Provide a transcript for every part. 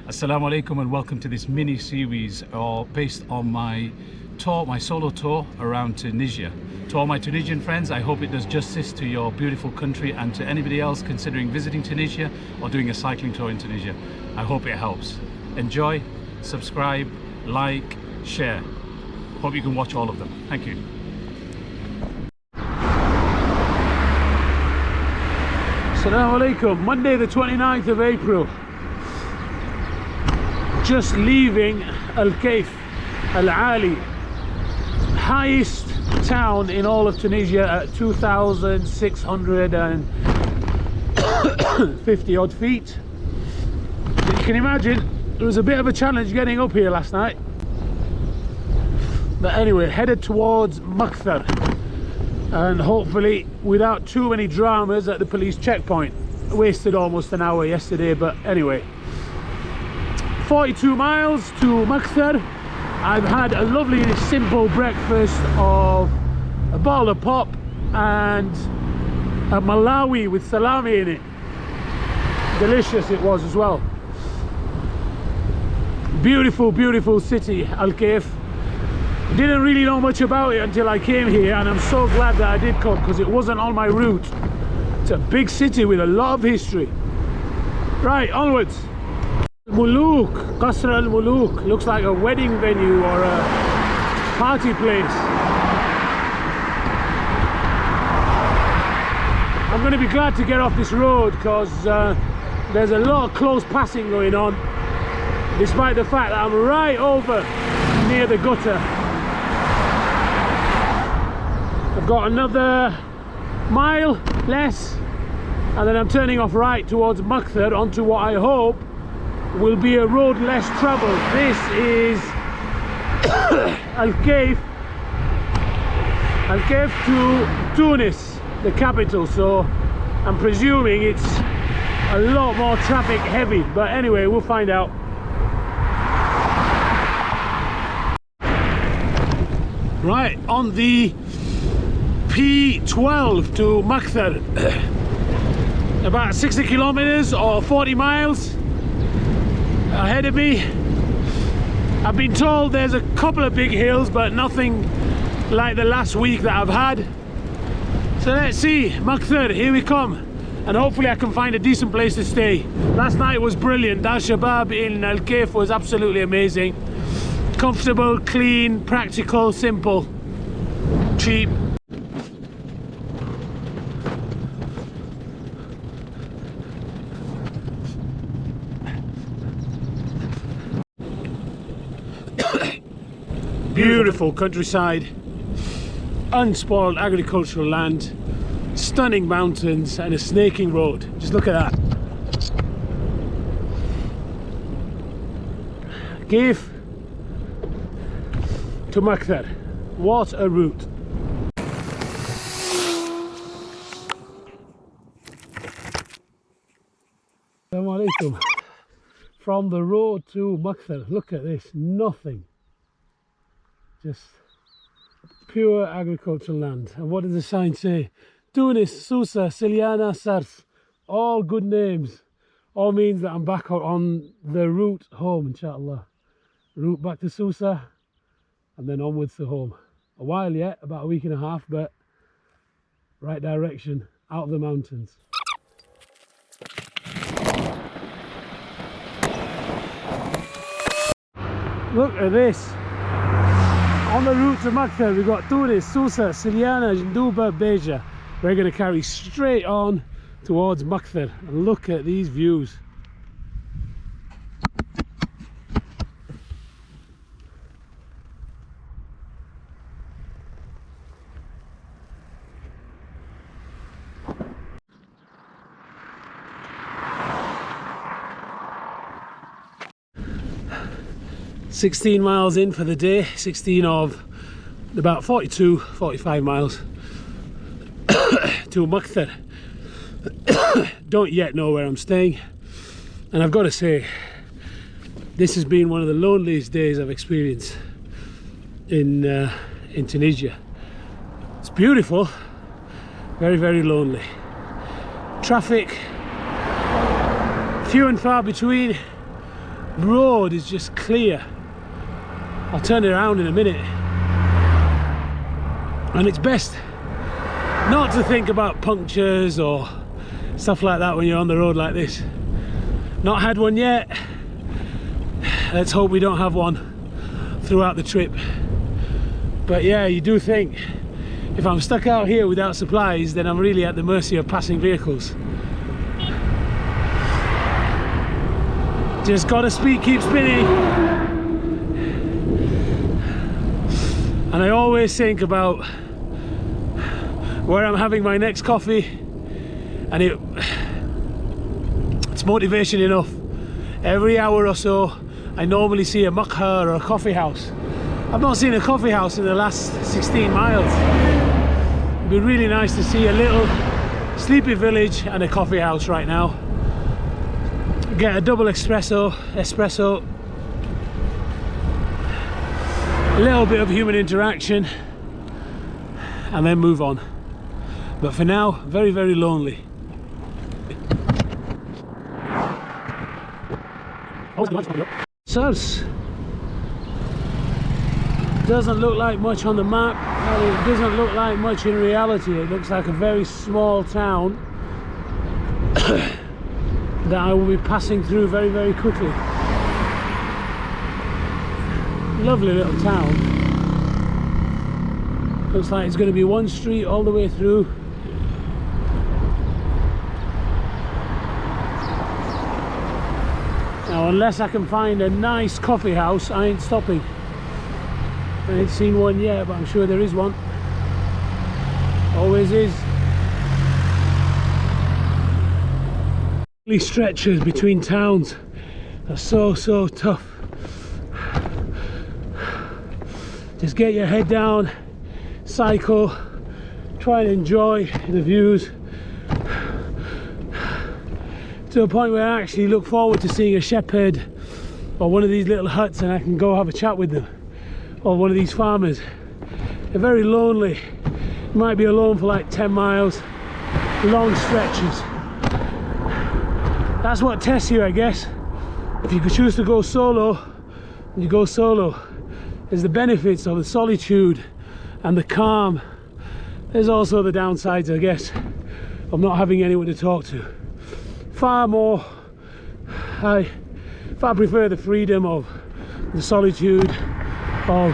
Assalamu alaikum and welcome to this mini series based on my tour, my solo tour around Tunisia. To all my Tunisian friends, I hope it does justice to your beautiful country, and to anybody else considering visiting Tunisia or doing a cycling tour in Tunisia, I hope it helps. Enjoy, subscribe, like, share. Hope you can watch all of them. Thank you. Assalamu alaikum. Monday the 29th of April. Just leaving Al-Kaif, Al-Ali, highest town in all of Tunisia at 2,650 odd feet. You can imagine it was a bit of a challenge getting up here last night. But anyway, headed towards Makthar, and hopefully without too many dramas at the police checkpoint. Wasted almost an hour yesterday, but anyway. 42 miles to Makthar. I've had a lovely simple breakfast of a bottle of pop and a Malawi with salami in it. Delicious it was as well. Beautiful, beautiful city, Al-Kaif. Didn't really know much about it until I came here, and I'm so glad that I did come because it wasn't on my route. It's a big city with a lot of history. Right, onwards. Muluk, Qasr al-Muluk, looks like a wedding venue or a party place. I'm going to be glad to get off this road because there's a lot of close passing going on, despite the fact that I'm right over near the gutter. I've got another mile less and then I'm turning off right towards Makthar onto what I hope will be a road less traveled. This is Al-Kaif to Tunis, the capital, so I'm presuming it's a lot more traffic heavy, but anyway, we'll find out. Right, on the P12 to Makthar, about 60 kilometers or 40 miles ahead of me. I've been told there's a couple of big hills, but nothing like the last week that I've had. So let's see, Makthar, here we come, and hopefully I can find a decent place to stay. Last night was brilliant. Dar Shabab in Al-Kaif was absolutely amazing. Comfortable, clean, practical, simple, cheap. Beautiful countryside, unspoiled agricultural land, stunning mountains and a snaking road. Just look at that. Kaif to Makthar. What a route. Assalamu alaikum. From the road to Makthar, look at this, nothing. Just pure agricultural land. And what does the sign say? Tunis, Susa, Siliana, Sars. All good names. All means that I'm back on the route home, inshallah. Route back to Susa and then onwards to home. A while yet, about a week and a half, but right direction, out of the mountains. Look at this. On the route to Makthar, we've got Tunis, Susa, Siliana, Jinduba, Beja. We're going to carry straight on towards Makthar. And look at these views. $16 miles in for the day, 16 of about 45 miles to Makthar. Don't yet know where I'm staying, and I've got to say This has been one of the loneliest days I've experienced in Tunisia. It's beautiful, very, very lonely. Traffic few and far between. Road is just clear. I'll turn it around in a minute. And it's best not to think about punctures or stuff like that when you're on the road like this. Not had one yet. Let's hope we don't have one throughout the trip. But yeah, you do think if I'm stuck out here without supplies, then I'm really at the mercy of passing vehicles. Just gotta keep spinning. And I always think about where I'm having my next coffee, and it's motivation enough. Every hour or so I normally see a Makthar or a coffee house. I've not seen a coffee house in the last 16 miles. It'd be really nice to see a little sleepy village and a coffee house right now. Get a double espresso, a little bit of human interaction, and then move on. But for now, very, very lonely. Source doesn't look like much on the map, and it doesn't look like much in reality. It looks like a very small town that I will be passing through very, very quickly. Lovely little town. Looks like it's going to be one street all the way through. Now, unless I can find a nice coffee house, I ain't stopping. I ain't seen one yet, but I'm sure there is one. Always is. These stretches between towns are so tough. Just get your head down, cycle, try and enjoy the views to a point where I actually look forward to seeing a shepherd or one of these little huts and I can go have a chat with them, or one of these farmers. They're very lonely. You might be alone for like 10 miles, long stretches. That's what tests you, I guess. If you could choose to go solo, you go solo. There's the benefits of the solitude and the calm. There's also the downsides, I guess, of not having anyone to talk to. I far prefer the freedom of the solitude of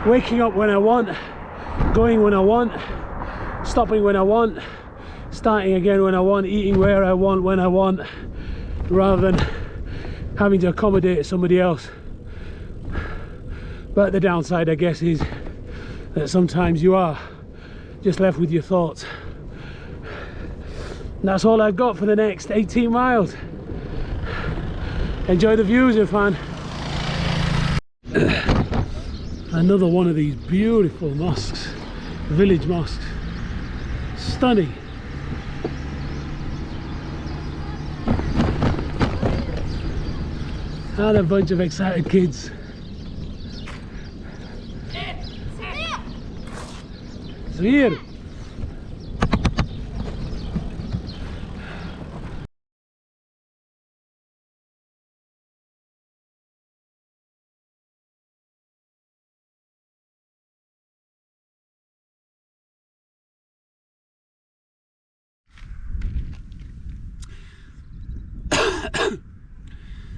waking up when I want, going when I want, stopping when I want, starting again when I want, eating where I want, when I want, rather than having to accommodate somebody else. But the downside, I guess, is that sometimes you are just left with your thoughts. And that's all I've got for the next 18 miles. Enjoy the views, Irfan. Another one of these beautiful mosques, village mosques. Stunning. And a bunch of excited kids. Here.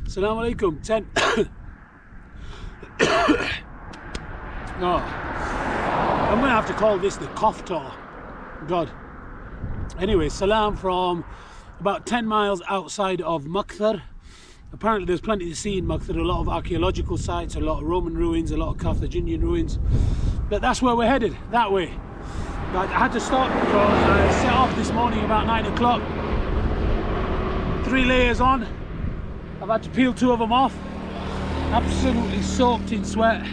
Assalamu alaikum. 10. Oh, I'm gonna have to call this the cough tour. God. Anyway, salam from about 10 miles outside of Makthar. Apparently there's plenty to see in Makthar, a lot of archaeological sites, a lot of Roman ruins, a lot of Carthaginian ruins. But that's where we're headed, that way. But I had to stop because I set off this morning about 9 o'clock. 3 layers on. I've had to peel 2 of them off. Absolutely soaked in sweat.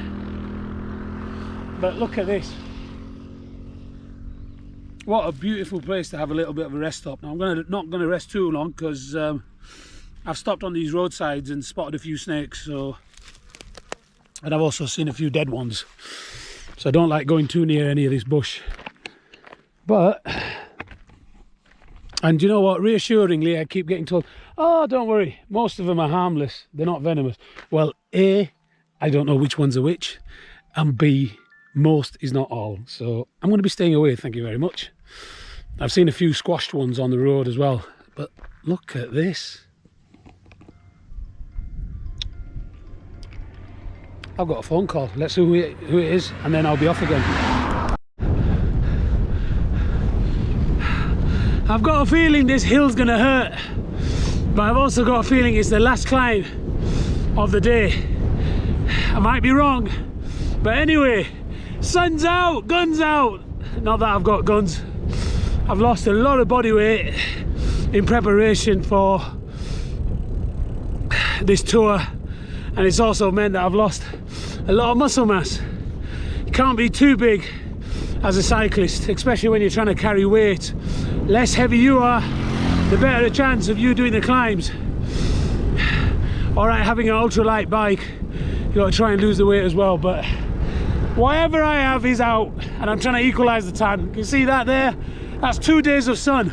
But look at this. What a beautiful place to have a little bit of a rest stop. Now I'm not going to rest too long because I've stopped on these roadsides and spotted a few snakes, and I've also seen a few dead ones. So I don't like going too near any of this bush. And you know what, reassuringly I keep getting told, oh, don't worry, most of them are harmless, they're not venomous. Well, A, I don't know which ones are which, and B, most is not all. So I'm going to be staying away, thank you very much. I've seen a few squashed ones on the road as well, but look at this. I've got a phone call, let's see who it is, and then I'll be off again. I've got a feeling this hill's gonna hurt, but I've also got a feeling it's the last climb of the day. I might be wrong, but anyway, sun's out, guns out. Not that I've got guns. I've lost a lot of body weight in preparation for this tour, and it's also meant that I've lost a lot of muscle mass. You can't be too big as a cyclist, especially when you're trying to carry weight. Less heavy you are, the better the chance of you doing the climbs. Alright, having an ultralight bike, you got to try and lose the weight as well, but whatever I have is out, and I'm trying to equalize the tan. You can see that there? That's 2 days of sun.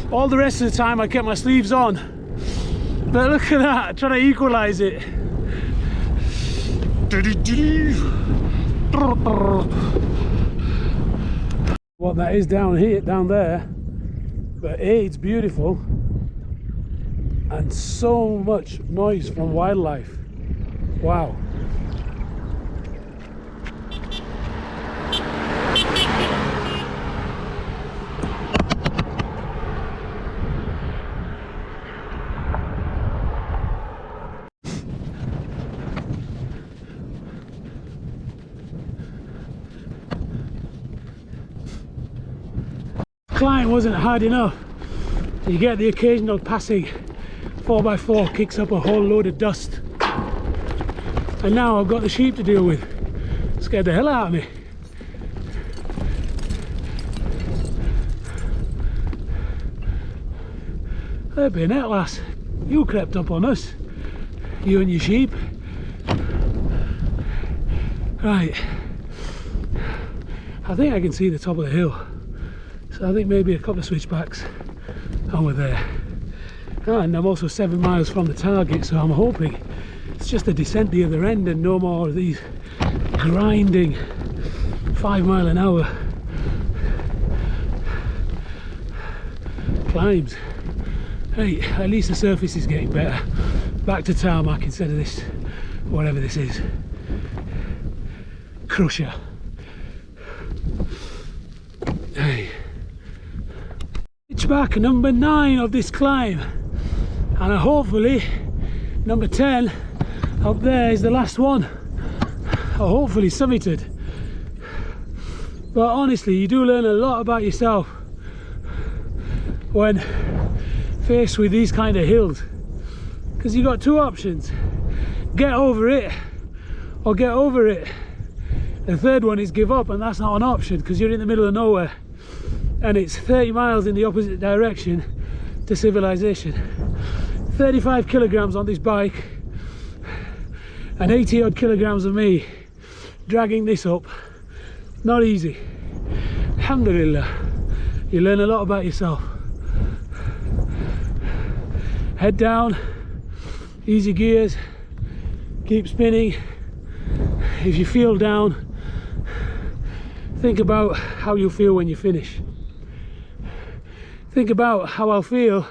All the rest of the time I kept my sleeves on. But look at that, trying to equalize it. What that is down here, down there. But A, it's beautiful, and so much noise from wildlife. Wow. Climb wasn't hard enough. You get the occasional passing 4x4 kicks up a whole load of dust, and now I've got the sheep to deal with. Scared the hell out of me. Hey Bayonet lass, you crept up on us, you and your sheep. Right, I think I can see the top of the hill, so I think maybe a couple of switchbacks and we're there. And I'm also 7 miles from the target, so I'm hoping it's just a descent the other end and no more of these grinding 5 mile an hour climbs. Hey, at least the surface is getting better. Back to tarmac instead of this, whatever this is, crusher. Hey, back number 9 of this climb, and hopefully number 10 up there is the last one, or hopefully summited. But honestly, you do learn a lot about yourself when faced with these kind of hills, because you've got two options: get over it or get over it. The third one is give up, and that's not an option because you're in the middle of nowhere and it's 30 miles in the opposite direction to civilization. 35 kilograms on this bike and 80 odd kilograms of me dragging this up. Not easy. Alhamdulillah, you learn a lot about yourself. Head down, easy gears, keep spinning. If you feel down, think about how you feel when you finish. Think about how I'll feel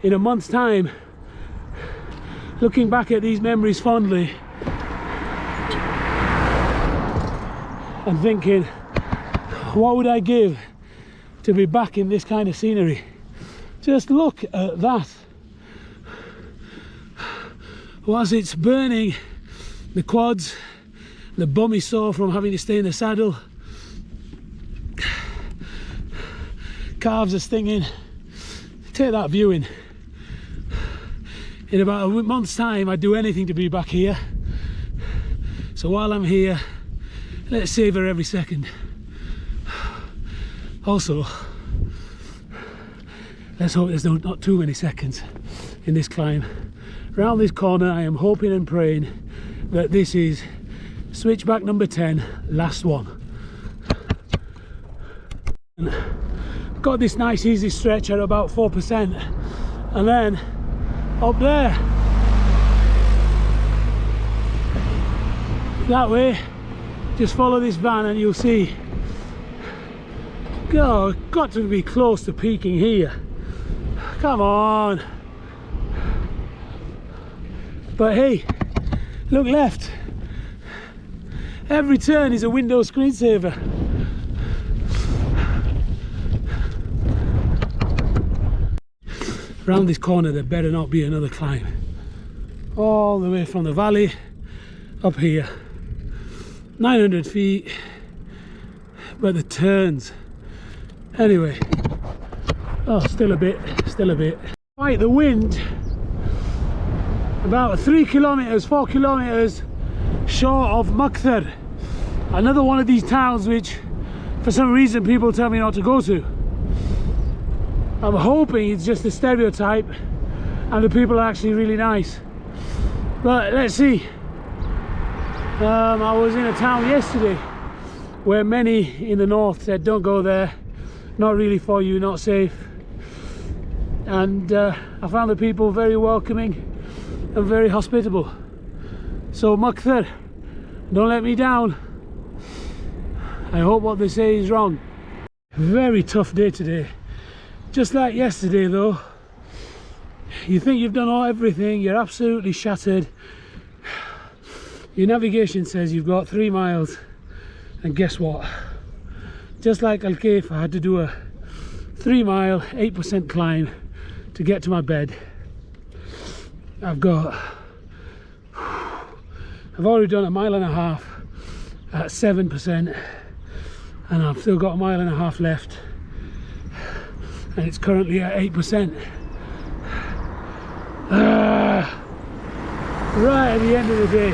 in a month's time, looking back at these memories fondly and thinking, what would I give to be back in this kind of scenery? Just look at that. Whilst it's burning the quads, the bum is sore from having to stay in the saddle, calves are stinging. Take that view in. In about a month's time I'd do anything to be back here. So while I'm here, let's savor every second. Also, let's hope there's not too many seconds in this climb. Round this corner, I am hoping and praying that this is switchback number 10, last one. And got this nice easy stretch at about 4%, and then up there, that way, just follow this van and you'll see. Oh, got to be close to peaking here. Come on. But hey, look left. Every turn is a window screensaver. Round this corner there better not be another climb. All the way from the valley up here. 900 feet. But the turns. Anyway. Oh, still a bit. Right, the wind. About 4 kilometers short of Makthar. Another one of these towns which for some reason people tell me not to go to. I'm hoping it's just a stereotype and the people are actually really nice. But let's see. I was in a town yesterday where many in the north said don't go there, not really for you, not safe. And I found the people very welcoming and very hospitable. So Makthar, don't let me down. I hope what they say is wrong. Very tough day today. Just like yesterday though. You think you've done everything, you're absolutely shattered. Your navigation says you've got 3 miles, and guess what? Just like Al-Kaif, I had to do a 3 mile, 8% climb to get to my bed. I've already done 1.5 miles at 7%, and I've still got 1.5 miles left, and it's currently at 8%. Right at the end of the day,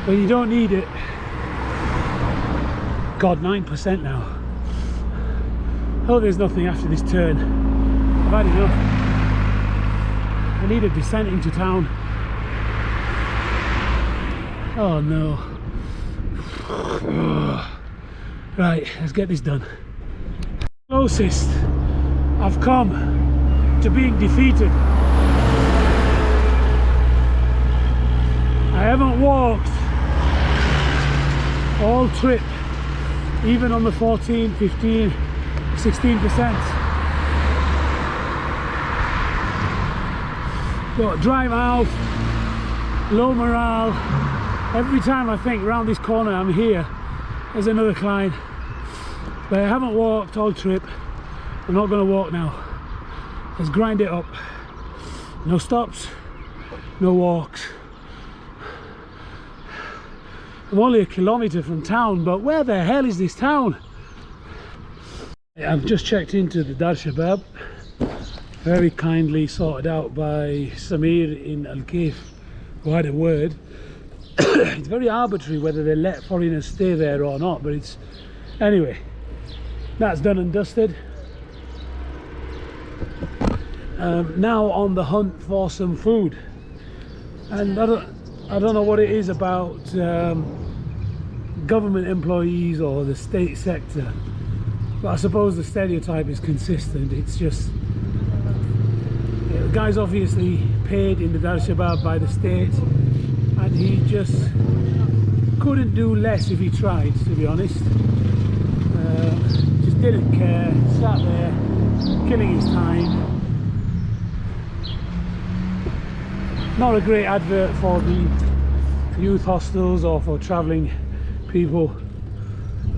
when you don't need it. God, 9% now. Hope there's nothing after this turn. I've had enough. I need a descent into town. Oh no. Right, let's get this done. Closest I've come to being defeated. I haven't walked all trip, even on the 14, 15, 16%. Got dry mouth, low morale. Every time I think round this corner I'm here, there's another climb. But I haven't walked all trip. I'm not going to walk now. Let's grind it up. No stops, no walks. I'm only 1 kilometre from town, but where the hell is this town? I've just checked into the Dar Shabab, very kindly sorted out by Samir in Al-Kaif, who had a word. It's very arbitrary whether they let foreigners stay there or not, but it's... Anyway, that's done and dusted. Now on the hunt for some food. And I don't know what it is about government employees or the state sector, but I suppose the stereotype is consistent. It's just, the guy's obviously paid in the Dar Shabab by the state, and he just couldn't do less if he tried, to be honest. Just didn't care, sat there killing his time. Not a great advert for the youth hostels or for travelling people.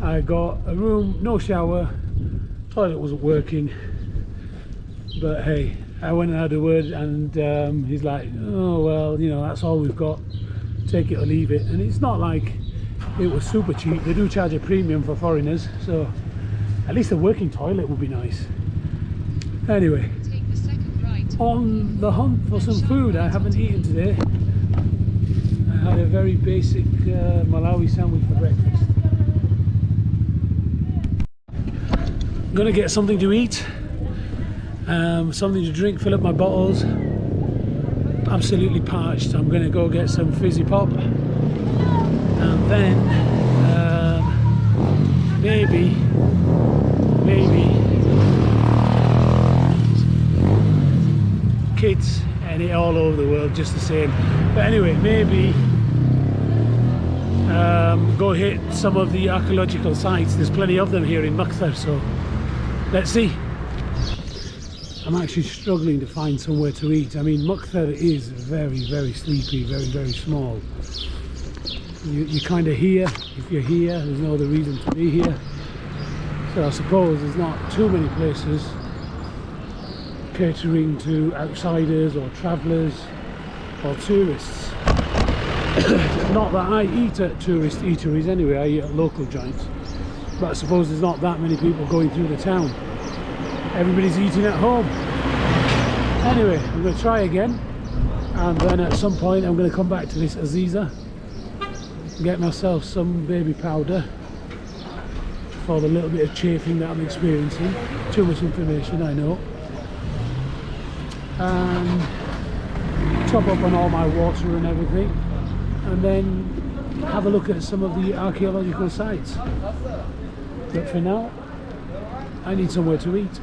I got a room, no shower, toilet wasn't working, but hey, I went and had a word, and he's like, oh well, you know, that's all we've got, take it or leave it. And it's not like it was super cheap. They do charge a premium for foreigners, so at least a working toilet would be nice. Anyway, on the hunt for some food. I haven't eaten today. I had a very basic Malawi sandwich for breakfast. I'm gonna get something to eat something to drink, fill up my bottles. Absolutely parched. I'm going to go get some fizzy pop, and then maybe kids and it all over the world just the same. But anyway, maybe go hit some of the archaeological sites. There's plenty of them here in Makthar, so let's see. I'm actually struggling to find somewhere to eat. I mean, Makthar is very, very sleepy, very, very small. You kind of hear, if you're here, there's no other reason to be here. So I suppose there's not too many places catering to outsiders or travellers or tourists. Not that I eat at tourist eateries anyway, I eat at local joints. But I suppose there's not that many people going through the town. Everybody's eating at home. Anyway, I'm going to try again, and then at some point I'm going to come back to this Aziza, get myself some baby powder for the little bit of chafing that I'm experiencing. Too much information, I know. And top up on all my water and everything, and then have a look at some of the archaeological sites. But for now, I need somewhere to eat.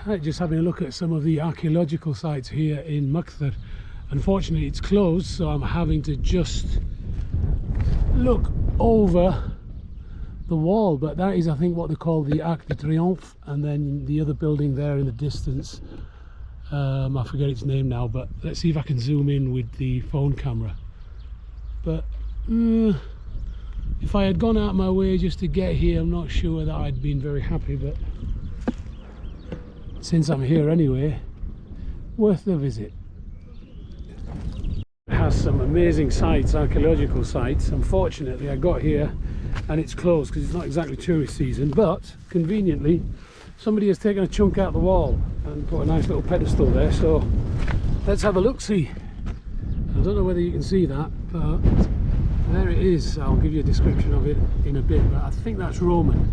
Right, just having a look at some of the archaeological sites here in Makthar. Unfortunately it's closed, so I'm having to just look over the wall, but that is, I think, what they call the Arc de Triomphe, and then the other building there in the distance, I forget its name now, but let's see if I can zoom in with the phone camera. But if I had gone out my way just to get here, I'm not sure that I'd been very happy, but since I'm here anyway, worth the visit. It has some amazing sites, archaeological sites. Unfortunately I got here and it's closed because it's not exactly tourist season, but conveniently somebody has taken a chunk out the wall and put a nice little pedestal there, so let's have a look-see. I don't know whether you can see that, but there it is. I'll give you a description of it in a bit, but I think that's Roman.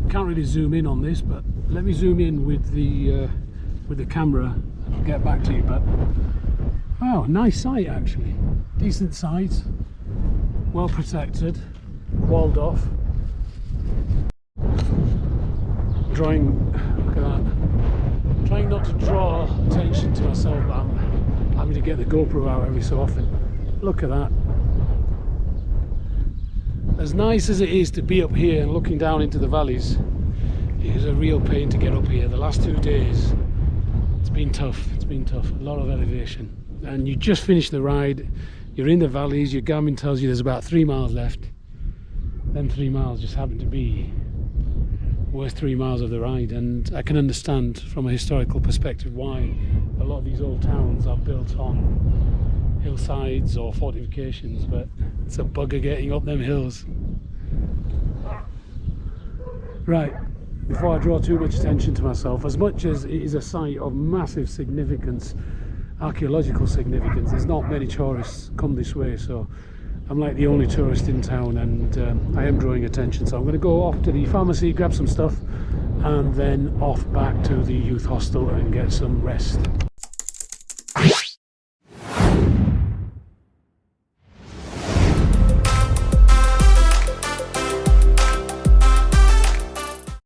Can't really zoom in on this, but let me zoom in with the camera and I'll get back to you. But wow, nice site actually, decent site, well protected, walled off. Drawing, look at that, trying not to draw attention to myself, but I'm having to get the GoPro out every so often. Look at that. As nice as it is to be up here and looking down into the valleys, it is a real pain to get up here. The last 2 days it's been tough, a lot of elevation, and you just finished the ride, you're in the valleys, your Garmin tells you there's about 3 miles left. Them 3 miles just happen to be worth 3 miles of the ride, and I can understand from a historical perspective why a lot of these old towns are built on hillsides or fortifications, but it's a bugger getting up them hills. Right, before I draw too much attention to myself, as much as it is a site of massive significance, archaeological significance, there's not many tourists come this way, so I'm like the only tourist in town, and I am drawing attention, so I'm going to go off to the pharmacy, grab some stuff, and then off back to the youth hostel and get some rest.